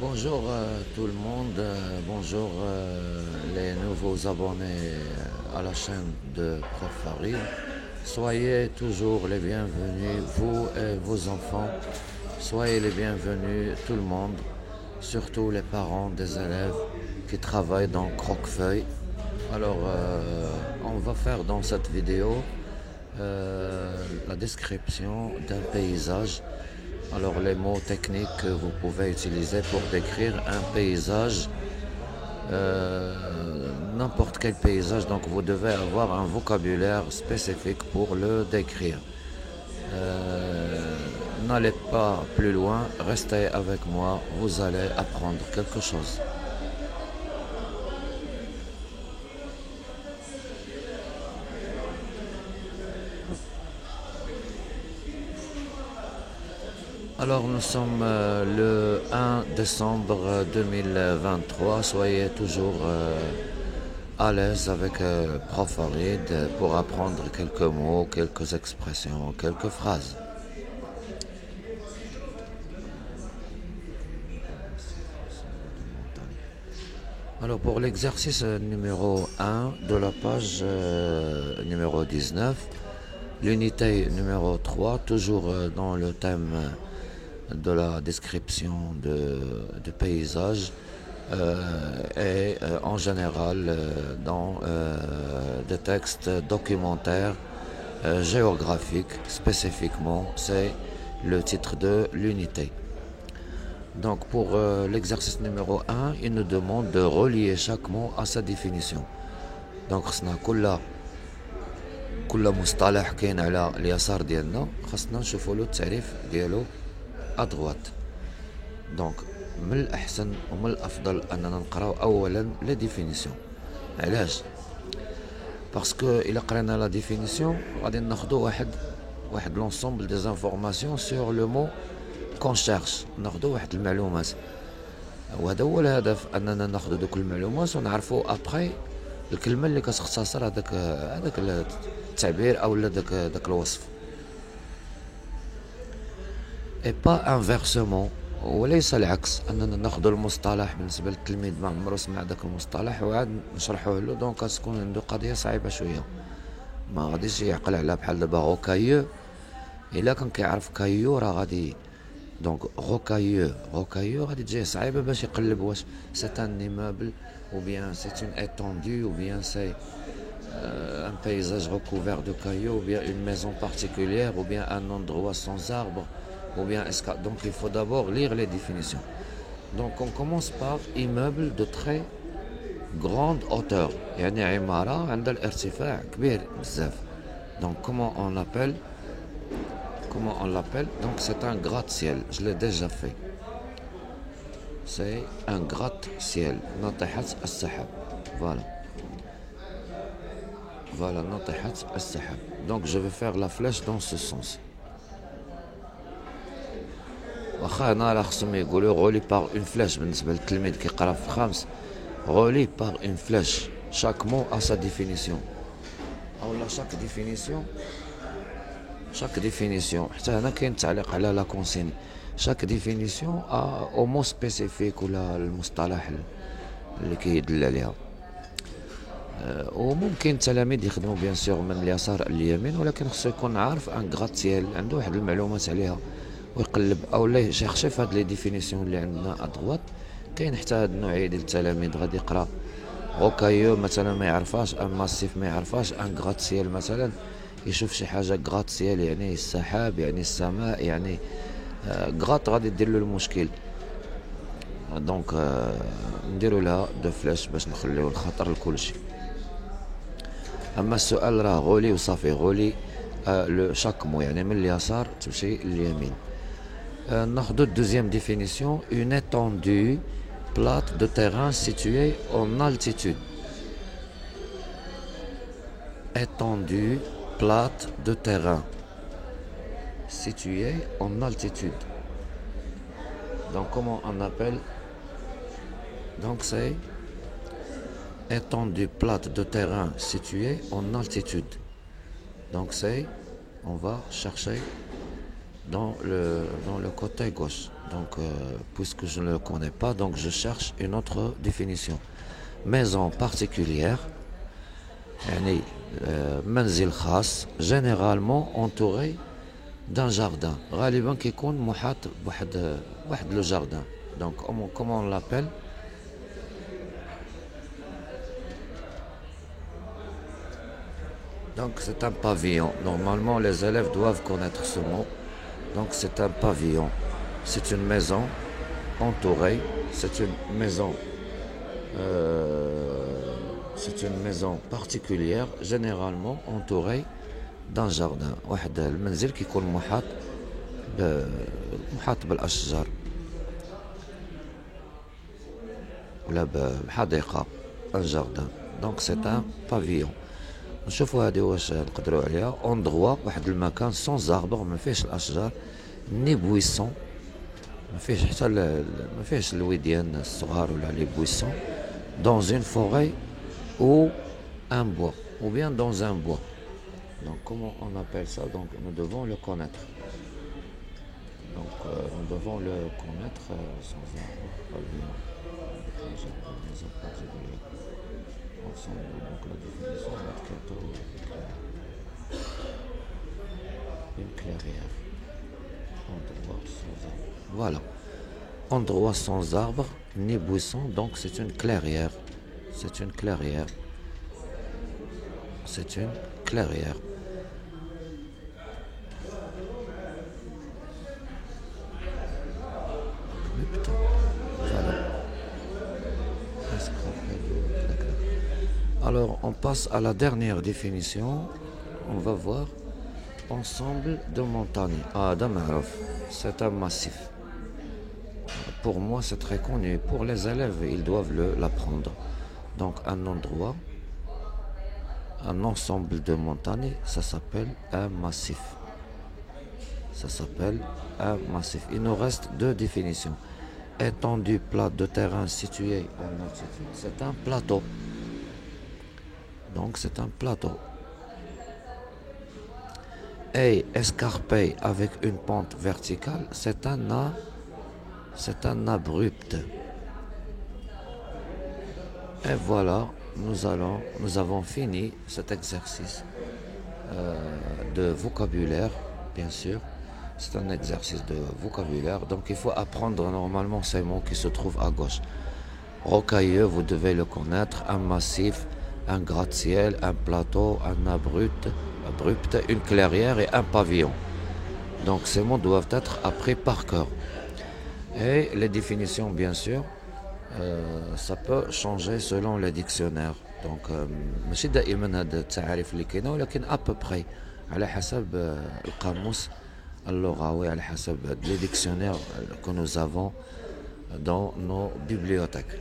Bonjour tout le monde, bonjour les nouveaux abonnés à la chaîne de Prof Farid. Soyez toujours les bienvenus, vous et vos enfants. Soyez les bienvenus, tout le monde, surtout les parents des élèves qui travaillent dans Croquefeuille. Alors, on va faire dans cette vidéo la description d'un paysage. Alors, les mots techniques que vous pouvez utiliser pour décrire un paysage, n'importe quel paysage, donc vous devez avoir un vocabulaire spécifique pour le décrire. N'allez pas plus loin, restez avec moi, vous allez apprendre quelque chose. Alors nous sommes le 1 décembre 2023. Soyez toujours à l'aise avec Prof Farid pour apprendre quelques mots, quelques expressions, quelques phrases. Alors pour l'exercice numéro 1 de la page numéro 19, l'unité numéro 3, toujours dans le thème de la description de paysage, et en général dans des textes documentaires géographiques spécifiquement, c'est le titre de l'unité. Donc pour l'exercice numéro 1, il nous demande de relier chaque mot à sa définition. Donc خصنا كل مصطلح كاين على اليسار ديالنا خاصنا نشوفوا له التعريف ديالو ادغوات. دونك من الاحسن ومن الافضل اننا نقراو اولا لا ديفينيسيون. علاش؟ باسكو الا قرينا لا ديفينيسيون غادي ناخذوا واحد لونسومبل دي زانفورماسيون سور لو مو كون شيرش، ناخذوا واحد المعلومات، وهذا هو الهدف، اننا ناخذوا دوك المعلومات ونعرفوا ابخي الكلمه اللي كتختصر هذاك التعبير او داك الوصف. اي با انفيرسمون، وليس العكس، اننا ناخذ المصطلح بالنسبه للتلميذ ما عمرو سمع داك المصطلح وعاد نشرحوه له، دونك غتكون عنده قضيه صعيبه شويه، ما غاديش يعقل على بحال دابا غوكايو. الا كان كيعرف كايو راه غادي، دونك غوكايو غادي تجيه صعيبه باش يقلب واش سي ان ايموبل ou bien c'est une étendue ou bien c'est un paysage recouvert de cailloux ou bien une maison particulière ou bien un endroit sans arbre ou bien donc il faut d'abord lire les définitions. Donc on commence par immeuble de très grande hauteur، يعني عمارة عندها الارتفاع كبير بزاف. Donc comment on l'appelle? Donc c'est un gratte-ciel, je l'ai déjà fait. C'est un gratte-ciel. ناطحة السحاب. Voilà. Voilà, ناطحة السحاب. Donc je vais faire la flèche dans ce sens. واخا هنا راه خصهم يقولوا غولي باغ اون فلاش بالنسبة للتلميذ كيقرا في خامس. غولي باغ اون فلاش. chaque mot a sa définition. أو لا chaque définition حتى هنا كاين تعليق على لا كونسيني. chaque définition a au mot spécifique ولا المصطلح اللي كيدل عليها. وممكن التلاميذ يخدموا بيان سور من اليسار لليمين، ولكن خصو يكون عارف ان غراتيال عنده واحد المعلومات عليها ويقلب او لا يشيرشي في هاد لي ديفينيسيون اللي عندنا ادغوات. كاين حتى هاد النوعيه ديال التلاميذ غادي يقرا غوكايو مثلا ما يعرفاش، ان ماسيف ما يعرفاش، ان غراتيال مثلا يشوف شي حاجه غراتيال يعني السحاب يعني السماء يعني غرات غادي دير له المشكل. دونك نديرو لها دو فلاش باش نخليو الخطر لكلشي. اما السؤال راه غولي وصافي، غولي لو شاك مو يعني من اليسار تمشي لليمين. ناخذ الدوزيام ديفينيسيون، اون étendue plate de terrain située en altitude. Étendue plate de terrain située en altitude. Donc comment on appelle? Donc c'est étendue plate de terrain située en altitude. Donc c'est, on va chercher dans le côté gauche. Donc, puisque je ne le connais pas, donc je cherche une autre définition. Maison particulière, يعني منزل خاص généralement entouré d'un jardin. غالبا كيكون محاط بواحد le jardin. Donc comment on l'appelle? Donc c'est un pavillon. Normalement les élèves doivent connaître ce mot. Donc c'est un pavillon. C'est une maison entourée. C'est une maison particulière, généralement entourée d'un jardin. واحد المنزل كيكون محاط بالأشجار ولا بحديقة. un jardin. Donc c'est un pavillon. نشوفوا هذه واش نقدروا عليها. endroit واحد المكان sans arbre ما فيهش الأشجار ni buisson ما فيهش حتى ما فيهش الوديان الصغار ولا لي buissons dans une forêt ou un bois ou bien dans un bois. Donc comment on appelle ça? Donc nous devons le connaître. Donc nous devons le connaître sans arbre, pavillon, maison particulière. Ensemble, donc la définition va être une clairière. Endroit sans arbre. Voilà. Endroit sans arbre ni buisson, donc c'est une clairière. C'est une clairière. C'est une clairière. Mais putain, voilà. Alors on passe à la dernière définition. On va voir ensemble de montagnes. C'est un massif. Pour moi c'est très connu. Pour les élèves ils doivent l'apprendre. Donc un endroit, un ensemble de montagnes, ça s'appelle un massif. Ça s'appelle un massif. Il nous reste deux définitions. Étendue plate de terrain situé en altitude, c'est un plateau. Donc c'est un plateau. Et escarpé avec une pente verticale, c'est un abrupt. Et voilà, nous avons fini cet exercice de vocabulaire, bien sûr. C'est un exercice de vocabulaire, donc il faut apprendre normalement ces mots qui se trouvent à gauche. Rocailleux, vous devez le connaître, un massif, un gratte-ciel, un plateau, un abrupt, une clairière et un pavillon. Donc ces mots doivent être appris par cœur. Et les définitions, bien sûr, ça peut changer selon les dictionnaires. Donc ماشي دائما هاد التعاريف اللي كاينه ولكن à peu près على حسب القاموس اللغوي على حسب les dictionnaires que nous avons dans nos bibliothèques.